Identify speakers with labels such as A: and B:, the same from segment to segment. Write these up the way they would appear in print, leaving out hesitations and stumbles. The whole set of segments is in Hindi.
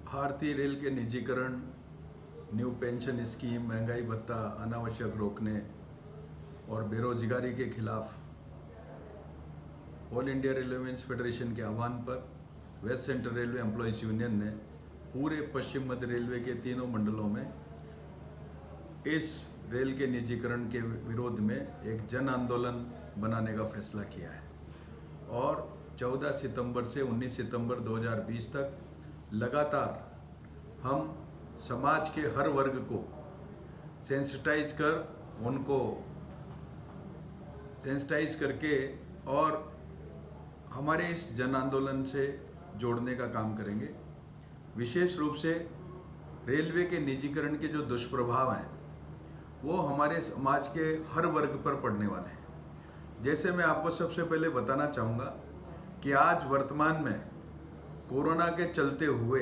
A: भारतीय रेल के निजीकरण, न्यू पेंशन स्कीम, महंगाई भत्ता अनावश्यक रोकने और बेरोजगारी के खिलाफ ऑल इंडिया रेलवेज फेडरेशन के आह्वान पर West Central Railway employees union ने पूरे पश्चिम मध्य रेलवे के तीनों मंडलों में इस रेल के निजीकरण के विरोध में एक जन आंदोलन बनाने का फैसला किया है और 14 सितंबर से 19 सितंबर 2020 तक लगातार हम समाज के हर वर्ग को सेंसिटाइज करके और हमारे इस जन आंदोलन से जोड़ने का काम करेंगे। विशेष रूप से रेलवे के निजीकरण के जो दुष्प्रभाव हैं वो हमारे समाज के हर वर्ग पर पड़ने वाले हैं। जैसे मैं आपको सबसे पहले बताना चाहूँगा कि आज वर्तमान में कोरोना के चलते हुए,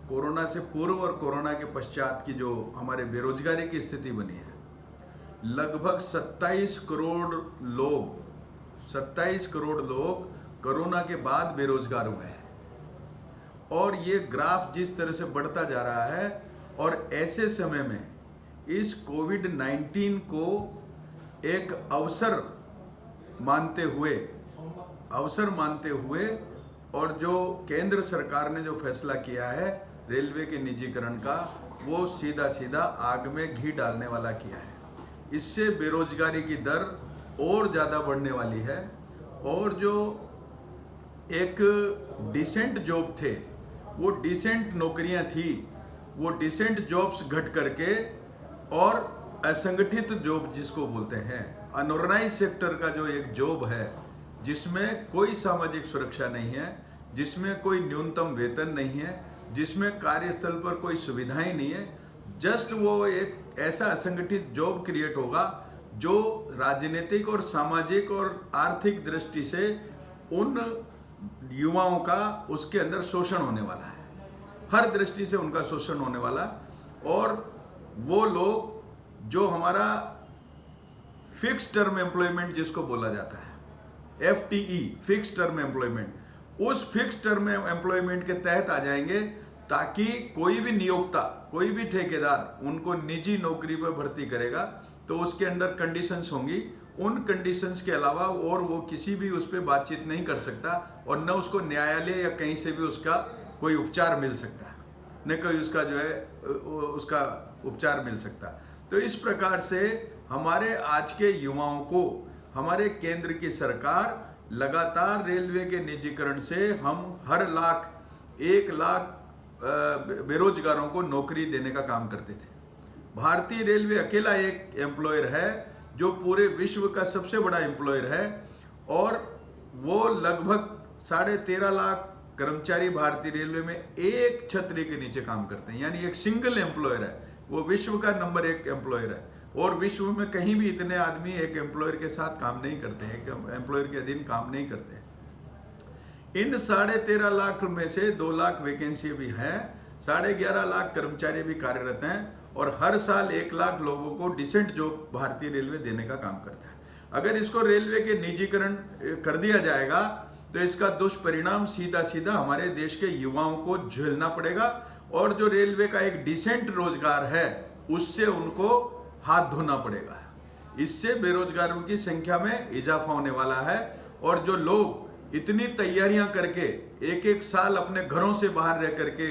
A: कोरोना से पूर्व और कोरोना के पश्चात की जो हमारे बेरोजगारी की स्थिति बनी है, लगभग 27 करोड़ लोग कोरोना के बाद बेरोजगार हुए हैं और ये ग्राफ जिस तरह से बढ़ता जा रहा है और ऐसे समय में इस कोविड-19 को एक अवसर मानते हुए और जो केंद्र सरकार ने जो फैसला किया है रेलवे के निजीकरण का, वो सीधा आग में घी डालने वाला किया है। इससे बेरोजगारी की दर और ज़्यादा बढ़ने वाली है और जो एक डिसेंट जॉब थे, वो डिसेंट नौकरियां थी, वो डिसेंट जॉब्स घट करके और असंगठित जॉब जिसको बोलते हैं, अनऑर्गेनाइज सेक्टर का जो एक जॉब है जिसमें कोई सामाजिक सुरक्षा नहीं है, जिसमें कोई न्यूनतम वेतन नहीं है, जिसमें कार्यस्थल पर कोई सुविधाएं नहीं है, जस्ट वो एक ऐसा असंगठित जॉब क्रिएट होगा जो राजनीतिक और सामाजिक और आर्थिक दृष्टि से उन युवाओं का उसके अंदर शोषण होने वाला है, हर दृष्टि से उनका शोषण होने वाला। और वो लोग जो हमारा फिक्स टर्म एम्प्लॉयमेंट जिसको बोला जाता है, FTE फिक्स टर्म एम्प्लॉयमेंट, उस फिक्स टर्म एम्प्लॉयमेंट के तहत आ जाएंगे ताकि कोई भी नियोक्ता, कोई भी ठेकेदार उनको निजी नौकरी पर भर्ती करेगा तो उसके अंदर कंडीशंस होंगी। उन कंडीशंस के अलावा और वो किसी भी उस पर बातचीत नहीं कर सकता और न उसको न्यायालय या कहीं से भी उसका कोई उपचार मिल सकता है, न कोई उसका जो है उसका उपचार मिल सकता। तो इस प्रकार से हमारे आज के युवाओं को हमारे केंद्र की सरकार लगातार रेलवे के निजीकरण से हम हर 1 लाख बेरोजगारों को नौकरी देने का काम करते थे। भारतीय रेलवे अकेला एक एम्प्लॉयर है जो पूरे विश्व का सबसे बड़ा एम्प्लॉयर है और वो लगभग 13.5 लाख कर्मचारी भारतीय रेलवे में एक छतरी के नीचे काम करते हैं, यानी एक सिंगल एम्प्लॉयर है। वो विश्व का नंबर 1 एम्प्लॉयर है और विश्व में कहीं भी इतने आदमी एक एम्प्लॉयर के साथ काम नहीं करते हैं, एक एम्प्लॉयर के अधीन काम नहीं करते हैं। इन 13.5 लाख में से 2 लाख वैकेंसी भी हैं, 11.5 लाख कर्मचारी भी कार्यरत हैं और हर साल 1 लाख लोगों को डिसेंट जॉब भारतीय रेलवे देने का काम करता है। अगर इसको रेलवे के निजीकरण कर दिया जाएगा तो इसका दुष्परिणाम सीधा हमारे देश के युवाओं को झेलना पड़ेगा और जो रेलवे का एक डिसेंट रोजगार है उससे उनको हाथ धोना पड़ेगा। इससे बेरोजगारों की संख्या में इजाफा होने वाला है और जो लोग इतनी तैयारियां करके एक साल अपने घरों से बाहर रह करके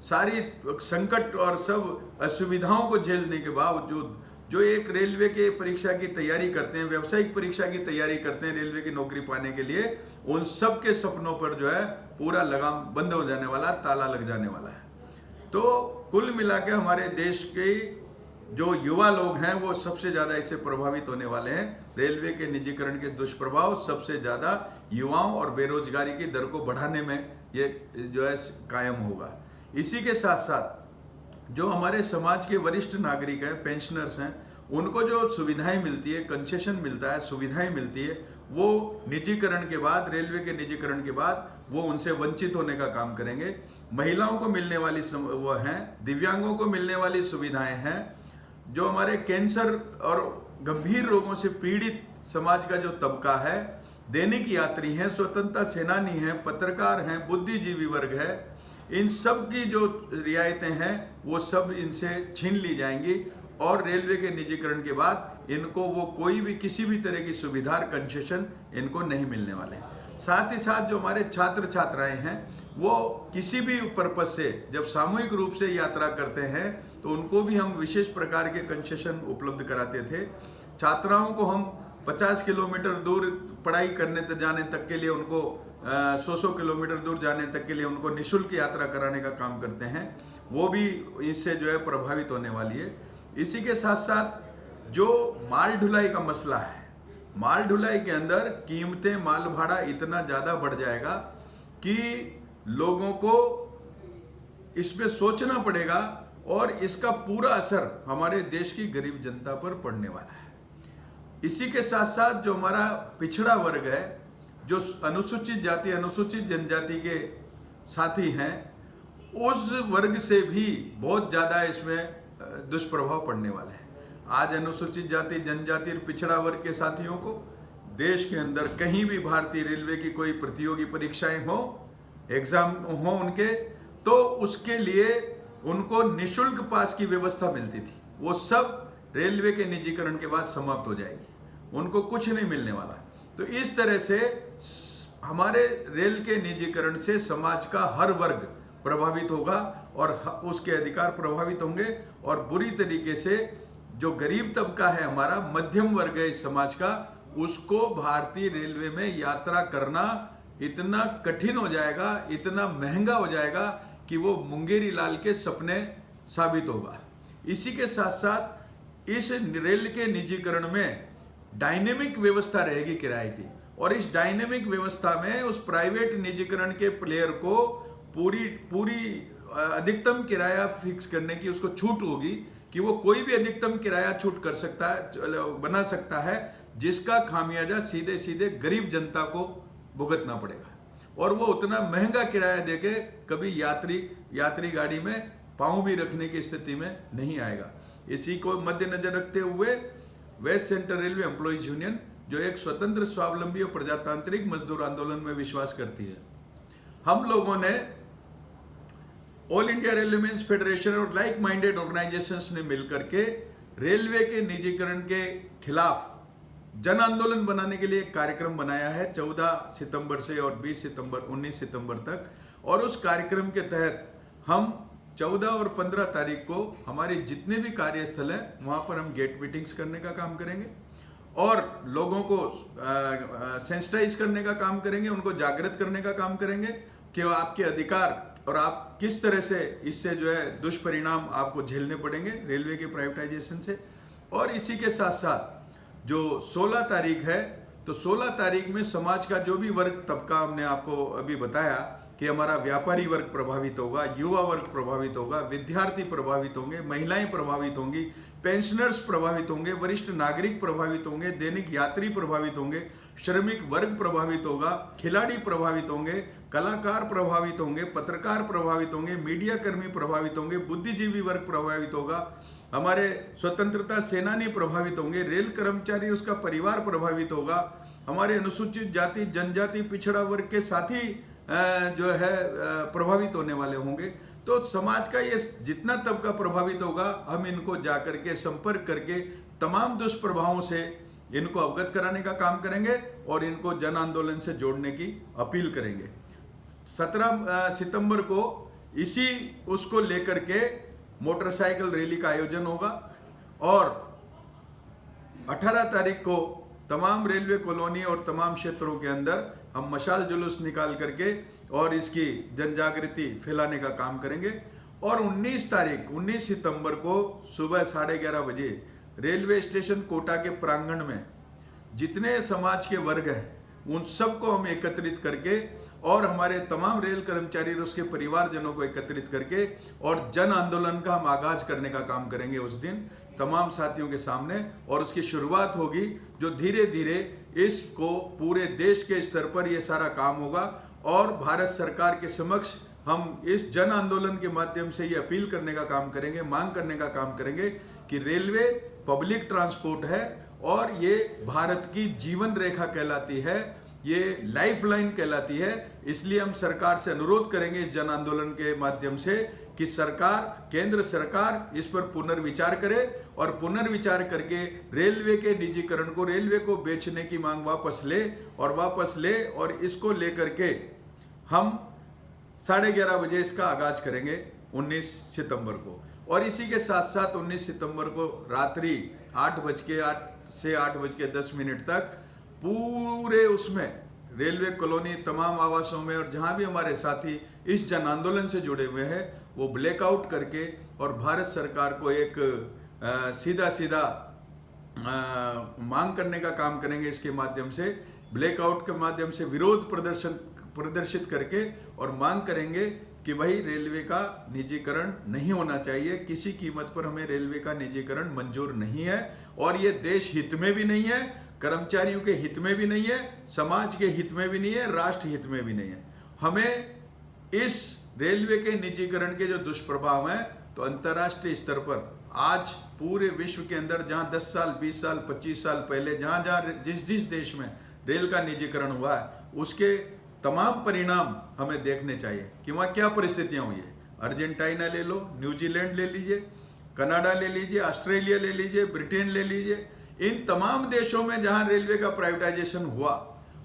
A: सारी संकट और सब असुविधाओं को झेलने के बावजूद जो एक रेलवे के परीक्षा की तैयारी करते हैं, व्यावसायिक परीक्षा की तैयारी करते हैं रेलवे की नौकरी पाने के लिए, उन सब के सपनों पर जो है पूरा लगाम बंद हो जाने वाला, ताला लग जाने वाला है। तो कुल मिला के हमारे देश के जो युवा लोग हैं वो सबसे ज़्यादा इससे प्रभावित होने वाले हैं। रेलवे के निजीकरण के दुष्प्रभाव सबसे ज़्यादा युवाओं और बेरोजगारी की दर को बढ़ाने में ये जो है कायम होगा। इसी के साथ साथ जो हमारे समाज के वरिष्ठ नागरिक हैं, पेंशनर्स हैं, उनको जो सुविधाएं मिलती है, कंसेशन मिलता है, सुविधाएं मिलती है, वो निजीकरण के बाद, रेलवे के निजीकरण के बाद वो उनसे वंचित होने का काम करेंगे। महिलाओं को मिलने वाली वो हैं, दिव्यांगों को मिलने वाली सुविधाएं हैं, जो हमारे कैंसर और गंभीर रोगों से पीड़ित समाज का जो तबका है, दैनिक यात्री हैं, स्वतंत्रता सेनानी हैं, पत्रकार हैं, बुद्धिजीवी वर्ग है, इन सब की जो रियायतें हैं वो सब इनसे छीन ली जाएंगी और रेलवे के निजीकरण के बाद इनको वो कोई भी किसी भी तरह की सुविधा कंसेशन इनको नहीं मिलने वाले। साथ ही साथ जो हमारे छात्र छात्राएं हैं वो किसी भी पर्पज से जब सामूहिक रूप से यात्रा करते हैं तो उनको भी हम विशेष प्रकार के कंसेशन उपलब्ध कराते थे। छात्राओं को हम 50 किलोमीटर दूर पढ़ाई करने जाने तक के लिए उनको 100 किलोमीटर दूर जाने तक के लिए उनको निःशुल्क यात्रा कराने का काम करते हैं। वो भी इससे जो है प्रभावित होने वाली है। इसी के साथ साथ जो माल ढुलाई का मसला है, माल ढुलाई के अंदर कीमतें माल भाड़ा इतना ज़्यादा बढ़ जाएगा कि लोगों को इसमें सोचना पड़ेगा और इसका पूरा असर हमारे देश की गरीब जनता पर पड़ने वाला है। इसी के साथ साथ जो हमारा पिछड़ा वर्ग है, जो अनुसूचित जाति अनुसूचित जनजाति के साथी हैं, उस वर्ग से भी बहुत ज़्यादा इसमें दुष्प्रभाव पड़ने वाला है। आज अनुसूचित जाति जनजाति और पिछड़ा वर्ग के साथियों को देश के अंदर कहीं भी भारतीय रेलवे की कोई प्रतियोगी परीक्षाएं हो, एग्जाम हो उनके, तो उसके लिए उनको निःशुल्क पास की व्यवस्था मिलती थी। वो सब रेलवे के निजीकरण के बाद समाप्त हो जाएगी, उनको कुछ नहीं मिलने वाला। तो इस तरह से हमारे रेल के निजीकरण से समाज का हर वर्ग प्रभावित होगा और उसके अधिकार प्रभावित होंगे और बुरी तरीके से जो गरीब तबका है, हमारा मध्यम वर्ग है इस समाज का, उसको भारतीय रेलवे में यात्रा करना इतना कठिन हो जाएगा, इतना महंगा हो जाएगा कि वो मुंगेरी लाल के सपने साबित होगा। इसी के साथ साथ इस रेल के निजीकरण में डायनेमिक व्यवस्था रहेगी किराए की, और इस डायनेमिक व्यवस्था में उस प्राइवेट निजीकरण के प्लेयर को पूरी अधिकतम किराया फिक्स करने की उसको छूट होगी कि वो कोई भी अधिकतम किराया छूट कर सकता है, बना सकता है, जिसका खामियाजा सीधे सीधे गरीब जनता को भुगतना पड़ेगा। और वो उतना महंगा किराया देके कभी यात्री गाड़ी में पाँव भी रखने की स्थिति में नहीं आएगा। इसी को मद्देनजर रखते हुए West Central Railway employees union, जो एक स्वतंत्र स्वावलंबी और प्रजातांत्रिक मजदूर आंदोलन में विश्वास करती है, हम लोगों ने ऑल इंडिया रेलवेमेंस फेडरेशन और लाइक माइंडेड ऑर्गेनाइजेशंस ने मिलकर के रेलवे के निजीकरण के खिलाफ जन आंदोलन बनाने के लिए एक कार्यक्रम बनाया है 14 सितंबर से और 19 सितंबर तक। और उस कार्यक्रम के तहत हम 14 और 15 तारीख को हमारे जितने भी कार्यस्थल हैं वहाँ पर हम गेट मीटिंग्स करने का काम करेंगे और लोगों को सेंसिटाइज करने का काम करेंगे, उनको जागृत करने का काम करेंगे कि आपके अधिकार और आप किस तरह से इससे जो है दुष्परिणाम आपको झेलने पड़ेंगे रेलवे के प्राइवेटाइजेशन से। और इसी के साथ साथ जो 16 तारीख है, तो 16 तारीख में समाज का जो भी वर्ग तबका, हमने आपको अभी बताया कि हमारा व्यापारी वर्ग प्रभावित होगा, युवा वर्ग प्रभावित होगा, विद्यार्थी प्रभावित होंगे, महिलाएं प्रभावित होंगी, पेंशनर्स प्रभावित होंगे, वरिष्ठ नागरिक प्रभावित होंगे, दैनिक यात्री प्रभावित होंगे, श्रमिक वर्ग प्रभावित होगा, खिलाड़ी प्रभावित होंगे, कलाकार प्रभावित होंगे, पत्रकार प्रभावित होंगे, मीडिया कर्मी प्रभावित होंगे, बुद्धिजीवी वर्ग प्रभावित होगा, हमारे स्वतंत्रता सेनानी प्रभावित होंगे, रेल कर्मचारी उसका परिवार प्रभावित होगा, हमारे अनुसूचित जाति जनजाति पिछड़ा वर्ग के साथी जो है प्रभावित होने वाले होंगे। तो समाज का ये जितना तबका प्रभावित होगा, हम इनको जाकर के संपर्क करके तमाम दुष्प्रभावों से इनको अवगत कराने का काम करेंगे और इनको जन आंदोलन से जोड़ने की अपील करेंगे। 17 सितंबर को इसी उसको लेकर के मोटरसाइकिल रैली का आयोजन होगा और 18 तारीख को तमाम रेलवे कॉलोनी और तमाम क्षेत्रों के अंदर हम मशाल जुलूस निकाल करके और इसकी जन जागृति फैलाने का काम करेंगे। और 19 सितंबर को सुबह 11:30 बजे रेलवे स्टेशन कोटा के प्रांगण में जितने समाज के वर्ग हैं उन सबको हम एकत्रित करके और हमारे तमाम रेल कर्मचारी और उसके परिवारजनों को एकत्रित करके और जन आंदोलन का हम आगाज करने का काम करेंगे उस दिन तमाम साथियों के सामने। और उसकी शुरुआत होगी जो धीरे धीरे इसको पूरे देश के स्तर पर ये सारा काम होगा और भारत सरकार के समक्ष हम इस जन आंदोलन के माध्यम से ये अपील करने का काम करेंगे, मांग करने का काम करेंगे कि रेलवे पब्लिक ट्रांसपोर्ट है और ये भारत की जीवन रेखा कहलाती है। ये लाइफलाइन कहलाती है। इसलिए हम सरकार से अनुरोध करेंगे इस जन आंदोलन के माध्यम से कि सरकार, केंद्र सरकार इस पर पुनर्विचार करे और पुनर्विचार करके रेलवे के निजीकरण को, रेलवे को बेचने की मांग वापस ले और इसको लेकर के हम 11:30 बजे इसका आगाज करेंगे 19 सितंबर को। और इसी के साथ साथ 19 सितंबर को रात्रि 8 से 8:10 तक पूरे उसमें रेलवे कॉलोनी, तमाम आवासों में और जहां भी हमारे साथी इस जन आंदोलन से जुड़े हुए हैं वो ब्लैकआउट करके और भारत सरकार को एक सीधा मांग करने का काम करेंगे। इसके माध्यम से, ब्लैकआउट के माध्यम से विरोध प्रदर्शित करके और मांग करेंगे कि भाई रेलवे का निजीकरण नहीं होना चाहिए, किसी कीमत पर हमें रेलवे का निजीकरण मंजूर नहीं है। और ये देश हित में भी नहीं है, कर्मचारियों के हित में भी नहीं है, समाज के हित में भी नहीं है, राष्ट्र हित में भी नहीं है। हमें इस रेलवे के निजीकरण के जो दुष्प्रभाव हैं, तो अंतर्राष्ट्रीय स्तर पर आज पूरे विश्व के अंदर जहां 10 साल, 20 साल, 25 साल पहले जहां जिस देश में रेल का निजीकरण हुआ है, उसके तमाम परिणाम हमें देखने चाहिए कि वहाँ क्या परिस्थितियाँ हुई है। अर्जेंटीना ले लो, न्यूजीलैंड ले लीजिए, कनाडा ले लीजिए, ऑस्ट्रेलिया ले लीजिए, ब्रिटेन ले लीजिए, इन तमाम देशों में जहाँ रेलवे का प्राइवेटाइजेशन हुआ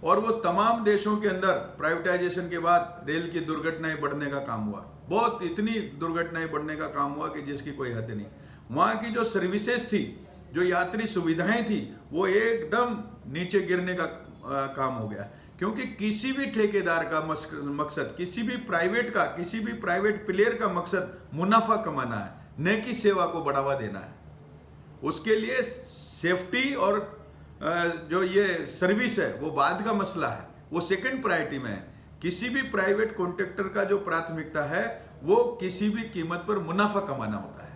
A: और वो तमाम देशों के अंदर प्राइवेटाइजेशन के बाद रेल की दुर्घटनाएं बढ़ने का काम हुआ, बहुत इतनी दुर्घटनाएं बढ़ने का काम हुआ कि जिसकी कोई हद नहीं। वहाँ की जो सर्विसेज थी, जो यात्री सुविधाएं थी, वो एकदम नीचे गिरने का काम हो गया। क्योंकि किसी भी ठेकेदार का मकसद, किसी भी प्राइवेट प्लेयर का मकसद मुनाफा कमाना है, न कि सेवा को बढ़ावा देना है। उसके लिए सेफ्टी और जो ये सर्विस है वो बाद का मसला है, वो सेकंड प्रायोरिटी में है। किसी भी प्राइवेट कॉन्ट्रैक्टर का जो प्राथमिकता है वो किसी भी कीमत पर मुनाफा कमाना होता है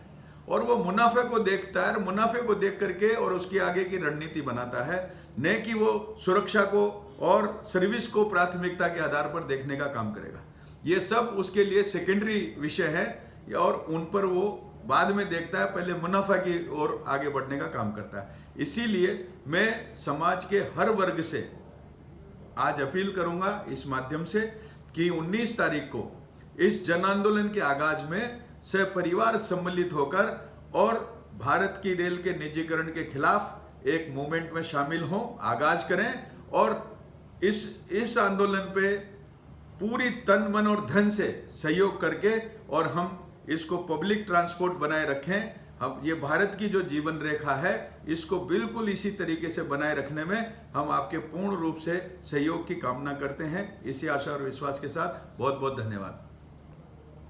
A: और वो मुनाफे को देखता है, मुनाफे को देख करके और उसकी आगे की रणनीति बनाता है, न कि वो सुरक्षा को और सर्विस को प्राथमिकता के आधार पर देखने का काम करेगा। ये सब उसके लिए सेकेंडरी विषय है और उन पर वो बाद में देखता है, पहले मुनाफा की ओर आगे बढ़ने का काम करता है। इसीलिए मैं समाज के हर वर्ग से आज अपील करूंगा इस माध्यम से कि 19 तारीख को इस जन आंदोलन के आगाज में सपरिवार सम्मिलित होकर और भारत की रेल के निजीकरण के खिलाफ एक मूवमेंट में शामिल हों, आगाज करें और इस आंदोलन पे पूरी तन मन और धन से सहयोग करके और हम इसको पब्लिक ट्रांसपोर्ट बनाए रखें। हम ये भारत की जो जीवन रेखा है, इसको बिल्कुल इसी तरीके से बनाए रखने में हम आपके पूर्ण रूप से सहयोग की कामना करते हैं। इसी आशा और विश्वास के साथ बहुत बहुत धन्यवाद।